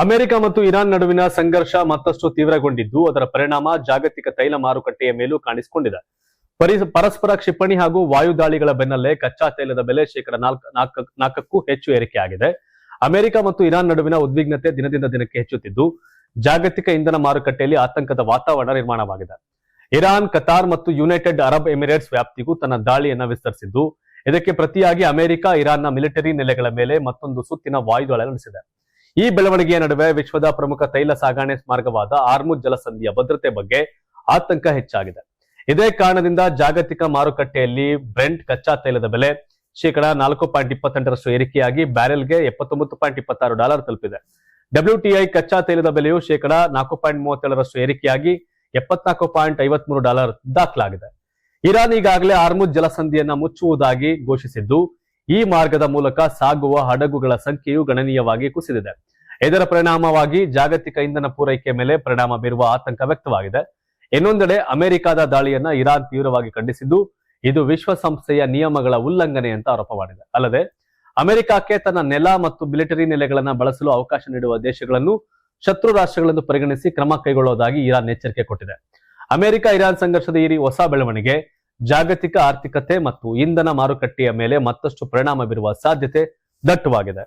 America ಮತ್ತು Iran ನಡುವಿನ ಸಂಘರ್ಷ ಮತ್ತಷ್ಟು ತೀವ್ರಗೊಂಡಿದ್ದು ಅದರ ಪರಿಣಾಮ ಜಾಗತಿಕ ತೈಲ ಮಾರುಕಟ್ಟೆಯ ಮೇಲೂ ಕಾಣಿಸಿಕೊಂಡಿದೆ. ಪರಸ್ಪರ ಕ್ಷಿಪಣಿ ಹಾಗೂ ವಾಯು ದಾಳಿಗಳ ಬೆನ್ನಲ್ಲೇ ಕಚ್ಚಾ ತೈಲದ ಬೆಲೆ ಶೇಕಡ 4ಕ್ಕೂ ಹೆಚ್ಚು ಏರಿಕೆಯಾಗಿದೆ. ಅಮೆರಿಕ ಮತ್ತು ಇರಾನ್ ನಡುವಿನ ಉದ್ವಿಗ್ನತೆ ದಿನದಿಂದ ದಿನಕ್ಕೆ ಹೆಚ್ಚುತ್ತಿದ್ದು ಜಾಗತಿಕ ಇಂಧನ ಮಾರುಕಟ್ಟೆಯಲ್ಲಿ ಆತಂಕದ ವಾತಾವರಣ ನಿರ್ಮಾಣವಾಗಿದೆ. ಇರಾನ್, ಕತಾರ್ ಮತ್ತು ಯುನೈಟೆಡ್ ಅರಬ್ ಎಮಿರೇಟ್ಸ್ ವ್ಯಾಪ್ತಿಗೂ ತನ್ನ ದಾಳಿಯನ್ನ ವಿಸ್ತರಿಸಿದ್ದು, ಇದಕ್ಕೆ ಪ್ರತಿಯಾಗಿ ಅಮೆರಿಕ ಇರಾನ್ನ ಮಿಲಿಟರಿ ನೆಲೆಗಳ ಮೇಲೆ ಮತ್ತೊಂದು ಸುತ್ತಿನ ವಾಯುದಾಳಿ ನಡೆಸಿದೆ. ಈ ಬೆಳವಣಿಗೆಯ ನಡುವೆ ವಿಶ್ವದ ಪ್ರಮುಖ ತೈಲ ಸಾಗಣೆ ಮಾರ್ಗವಾದ ಹಾರ್ಮುಜ್ ಜಲಸಂಧಿಯ ಭದ್ರತೆ ಬಗ್ಗೆ ಆತಂಕ ಹೆಚ್ಚಾಗಿದೆ. ಇದೇ ಕಾರಣದಿಂದ ಜಾಗತಿಕ ಮಾರುಕಟ್ಟೆಯಲ್ಲಿ ಬ್ರೆಂಟ್ ಕಚ್ಚಾ ತೈಲದ ಬೆಲೆ ಶೇಕಡ 4.28ರಷ್ಟು ಏರಿಕೆಯಾಗಿ ಬ್ಯಾರೆಲ್ಗೆ $79.26 ತಲುಪಿದೆ. WTI ಕಚ್ಚಾ ತೈಲದ ಬೆಲೆಯು ಶೇಕಡ 4.37ರಷ್ಟು ಏರಿಕೆಯಾಗಿ $74.53 ದಾಖಲಾಗಿದೆ. ಇರಾನ್ ಈಗಾಗಲೇ ಹಾರ್ಮುಜ್ ಜಲಸಂಧಿಯನ್ನ ಮುಚ್ಚುವುದಾಗಿ ಘೋಷಿಸಿದ್ದು, ಈ ಮಾರ್ಗದ ಮೂಲಕ ಸಾಗುವ ಹಡಗುಗಳ ಸಂಖ್ಯೆಯು ಗಣನೀಯವಾಗಿ ಕುಸಿದಿದೆ. ಇದರ ಪರಿಣಾಮವಾಗಿ ಜಾಗತಿಕ ಇಂಧನ ಪೂರೈಕೆ ಮೇಲೆ ಪರಿಣಾಮ ಬೀರುವ ಆತಂಕ ವ್ಯಕ್ತವಾಗಿದೆ. ಇನ್ನೊಂದೆಡೆ ಅಮೆರಿಕದ ದಾಳಿಯನ್ನ ಇರಾನ್ ತೀವ್ರವಾಗಿ ಖಂಡಿಸಿದ್ದು, ಇದು ವಿಶ್ವಸಂಸ್ಥೆಯ ನಿಯಮಗಳ ಉಲ್ಲಂಘನೆ ಅಂತ ಆರೋಪ ಮಾಡಿದೆ. ಅಲ್ಲದೆ ಅಮೆರಿಕಕ್ಕೆ ತನ್ನ ನೆಲ ಮತ್ತು ಮಿಲಿಟರಿ ನೆಲೆಗಳನ್ನ ಬಳಸಲು ಅವಕಾಶ ನೀಡುವ ದೇಶಗಳನ್ನು ಶತ್ರು ರಾಷ್ಟ್ರಗಳೆಂದು ಪರಿಗಣಿಸಿ ಕ್ರಮ ಕೈಗೊಳ್ಳುವುದಾಗಿ ಇರಾನ್ ಎಚ್ಚರಿಕೆ ಕೊಟ್ಟಿದೆ. ಅಮೆರಿಕ ಇರಾನ್ ಸಂಘರ್ಷದ ಈ ಹೊಸ ಬೆಳವಣಿಗೆ ಜಾಗತಿಕ ಆರ್ಥಿಕತೆ ಮತ್ತು ಇಂಧನ ಮಾರುಕಟ್ಟೆಯ ಮೇಲೆ ಮತ್ತಷ್ಟು ಪರಿಣಾಮ ಬೀರುವ ಸಾಧ್ಯತೆ ದಟ್ಟವಾಗಿದೆ.